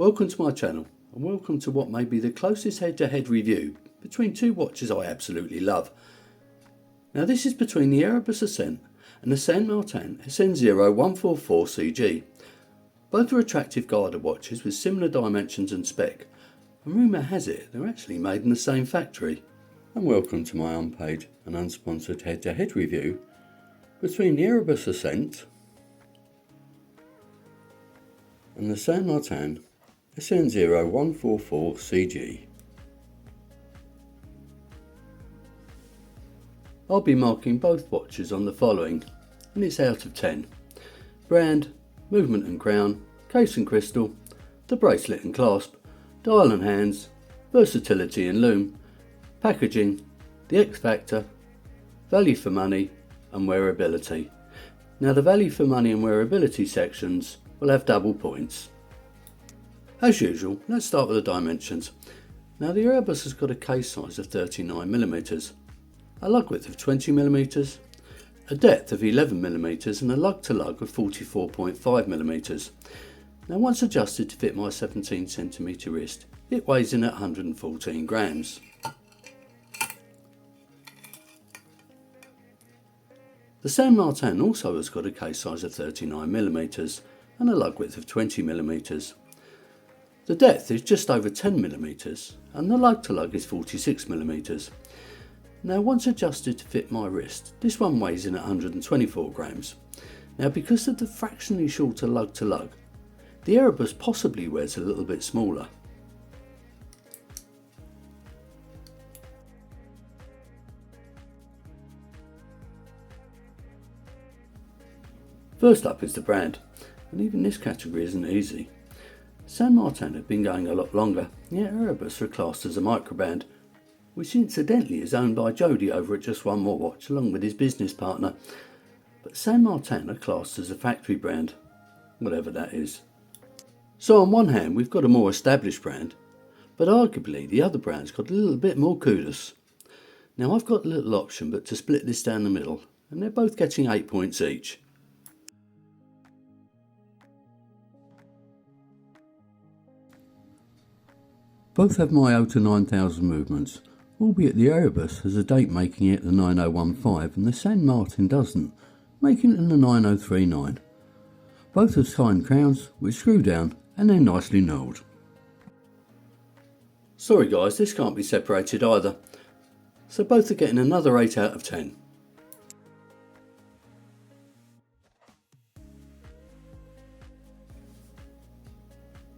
Welcome to my channel and welcome to what may be the closest head-to-head review between two watches I absolutely love. Now this is between the Erebus Ascent and the Saint Martin SN0144-CG. Both are attractive Garda watches with similar dimensions and spec, and rumour has it they're actually made in the same factory. And welcome to my unpaid and unsponsored head-to-head review between the Erebus Ascent and the Saint Martin SN0144-CG. I'll be marking both watches on the following, and it's out of 10. Brand, movement and crown, case and crystal, the bracelet and clasp, dial and hands, versatility and lume, packaging, the X factor, value for money and wearability. Now the value for money and wearability sections will have double points. As usual, let's start with the dimensions. Now the Erebus has got a case size of 39mm, a lug width of 20mm, a depth of 11mm and a lug to lug of 44.5mm. Now once adjusted to fit my 17cm wrist, it weighs in at 114 grams. The Saint Martin also has got a case size of 39mm and a lug width of 20mm. The depth is just over 10mm and the lug to lug is 46mm. Now once adjusted to fit my wrist, this one weighs in at 124 grams. Now because of the fractionally shorter lug to lug, the Erebus possibly wears a little bit smaller. First up is the brand, and even this category isn't easy. Saint Martin have been going a lot longer, yet Erebus are classed as a microbrand, which incidentally is owned by Jody over at Just One More Watch along with his business partner. But Saint Martin are classed as a factory brand, whatever that is. So on one hand we've got a more established brand, but arguably the other brand's got a little bit more kudos. Now I've got a little option but to split this down the middle, and they're both getting 8 points each. Both have my 0 to 9000 movements, albeit the Erebus has a date making it the 9015 and the Saint Martin doesn't, making it the 9039. Both have signed crowns with screw down and they're nicely knurled. Sorry guys, this can't be separated either, so both are getting another 8 out of 10.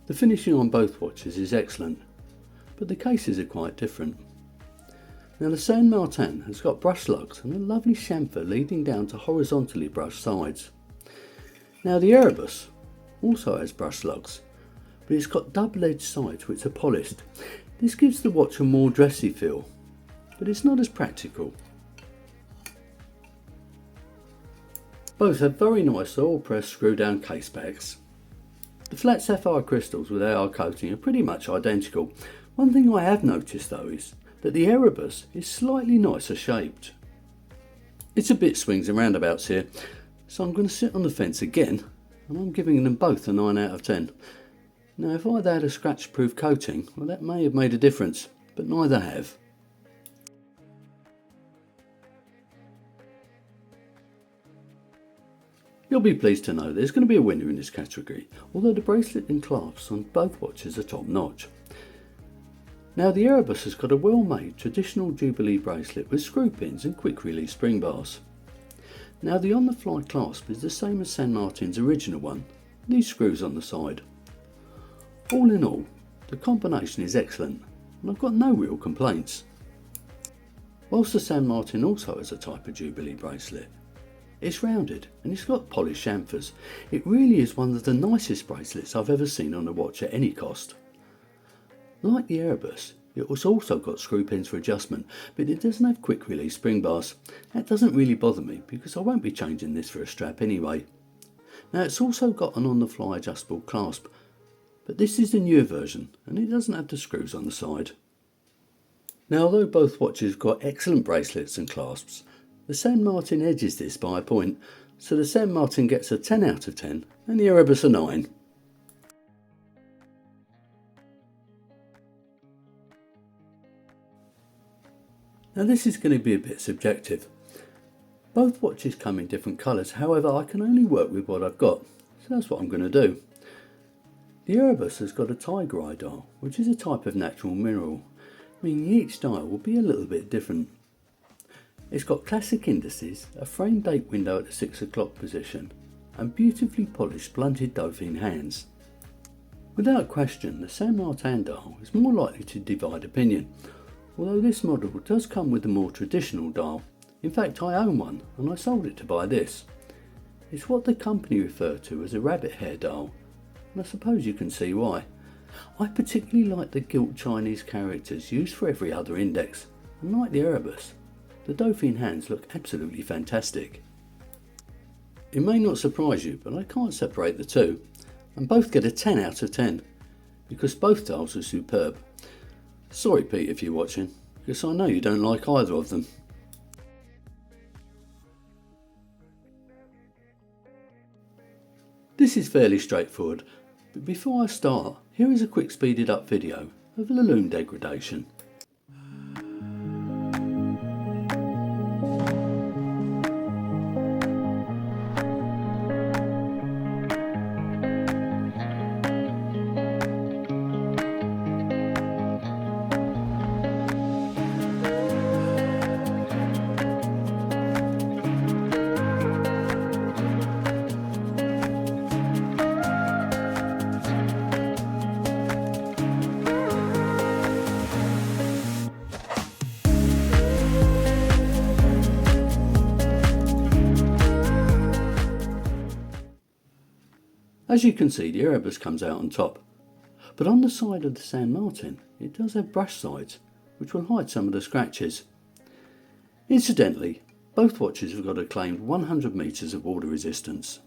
The finishing on both watches is excellent, but the cases are quite different. Now the Saint Martin has got brush lugs and a lovely chamfer leading down to horizontally brushed sides. Now the Erebus also has brush lugs, but it's got double-edged sides which are polished. This gives the watch a more dressy feel, but it's not as practical. Both have very nice oil-pressed screw-down case backs. The flat sapphire crystals with AR coating are pretty much identical. One thing I have noticed though is that the Erebus is slightly nicer shaped. It's a bit swings and roundabouts here, so I'm going to sit on the fence again, and I'm giving them both a 9 out of 10. Now if I'd had a scratch proof coating, well that may have made a difference, but neither have. You'll be pleased to know there's going to be a winner in this category, although the bracelet and clasps on both watches are top notch. Now the Erebus has got a well-made traditional Jubilee bracelet with screw pins and quick release spring bars. Now the on-the-fly clasp is the same as Saint Martin's original one, these screws on the side. All in all, the combination is excellent and I've got no real complaints. Whilst the Saint Martin also has a type of Jubilee bracelet, it's rounded and it's got polished chamfers. It really is one of the nicest bracelets I've ever seen on a watch at any cost. Like the Erebus, it has also got screw pins for adjustment, but it doesn't have quick release spring bars. That doesn't really bother me because I won't be changing this for a strap anyway. Now it's also got an on-the-fly adjustable clasp, but this is the newer version and it doesn't have the screws on the side. Now although both watches have got excellent bracelets and clasps, the Saint Martin edges this by a point, so the Saint Martin gets a 10 out of 10 and the Erebus a 9. Now this is going to be a bit subjective. Both watches come in different colours, however I can only work with what I've got, so that's what I'm going to do. The Erebus has got a tiger eye dial, which is a type of natural mineral, meaning each dial will be a little bit different. It's got classic indices, a frame date window at the 6 o'clock position, and beautifully polished blunted Dauphine hands. Without question, the Saint Martin dial is more likely to divide opinion, although this model does come with a more traditional dial. In fact, I own one and I sold it to buy this. It's what the company refer to as a rabbit hair dial, and I suppose you can see why. I particularly like the gilt Chinese characters used for every other index, and like the Erebus, the Dauphine hands look absolutely fantastic. It may not surprise you, but I can't separate the two, and both get a 10 out of 10, because both dials are superb. Sorry Pete if you're watching, because I know you don't like either of them. This is fairly straightforward, but before I start, here is a quick speeded up video of the Lume degradation. As you can see, the Erebus comes out on top, but on the side of the Saint Martin it does have brush sides, which will hide some of the scratches. Incidentally, both watches have got a claimed 100 metres of water resistance.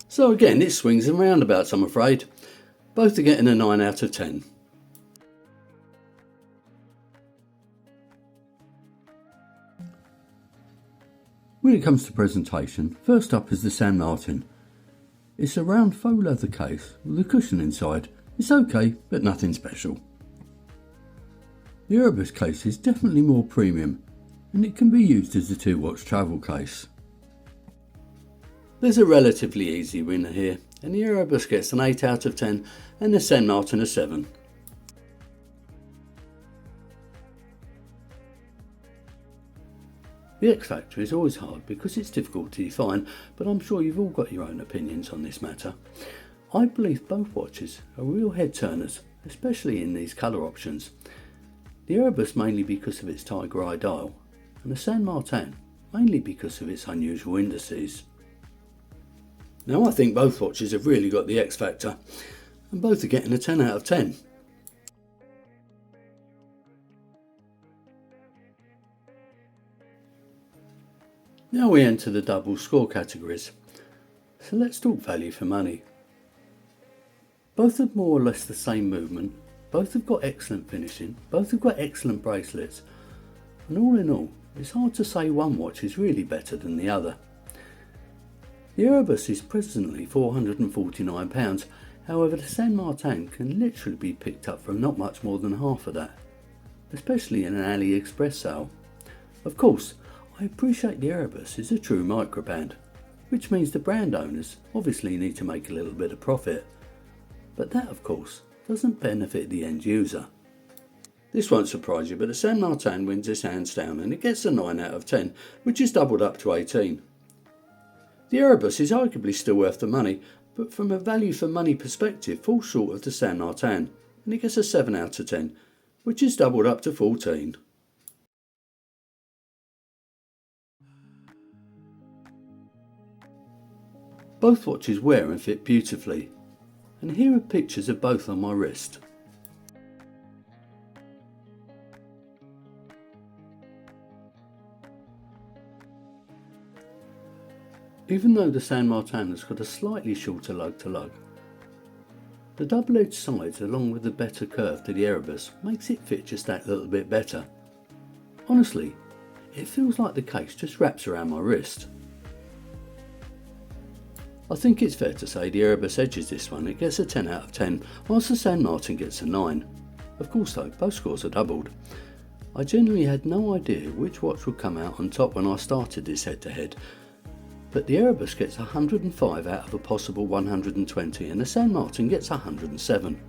So again, it swings and roundabouts, I'm afraid. Both are getting a 9 out of 10. When it comes to presentation, first up is the Saint Martin. It's a round faux leather case with a cushion inside. It's okay, but nothing special. The Erebus case is definitely more premium, and it can be used as a 2-watch travel case. There's a relatively easy winner here, and the Erebus gets an 8 out of 10 and the Saint Martin a 7. The X Factor is always hard because it's difficult to define, but I'm sure you've all got your own opinions on this matter. I believe both watches are real head turners, especially in these colour options. The Erebus mainly because of its tiger eye dial, and the Saint Martin mainly because of its unusual indices. Now I think both watches have really got the X Factor, and both are getting a 10 out of 10. Now we enter the double score categories, so let's talk value for money. Both have more or less the same movement, both have got excellent finishing, both have got excellent bracelets, and all in all, it's hard to say one watch is really better than the other. The Erebus is presently £449, however the Saint Martin can literally be picked up for not much more than half of that, especially in an AliExpress sale. Of course, I appreciate the Erebus is a true microband, which means the brand owners obviously need to make a little bit of profit, but that of course doesn't benefit the end user. This won't surprise you, but the Saint Martin wins this hands down and it gets a 9 out of 10, which is doubled up to 18. The Erebus is arguably still worth the money, but from a value for money perspective falls short of the Saint Martin and it gets a 7 out of 10, which is doubled up to 14. Both watches wear and fit beautifully, and here are pictures of both on my wrist. Even though the Saint Martin has got a slightly shorter lug to lug, the double-edged sides along with the better curve to the Erebus makes it fit just that little bit better. Honestly, it feels like the case just wraps around my wrist. I think it's fair to say the Erebus edges this one, it gets a 10 out of 10, whilst the Saint Martin gets a 9. Of course though, both scores are doubled. I genuinely had no idea which watch would come out on top when I started this head-to-head, but the Erebus gets 105 out of a possible 120 and the San Martin gets 107.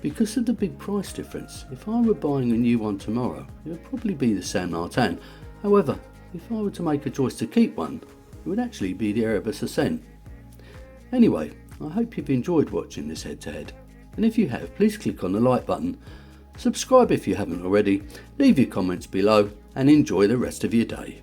Because of the big price difference, if I were buying a new one tomorrow, it would probably be the San Martin. However, if I were to make a choice to keep one, it would actually be the Erebus Ascent. Anyway, I hope you've enjoyed watching this head-to-head, and if you have, please click on the like button, subscribe if you haven't already, leave your comments below, and enjoy the rest of your day.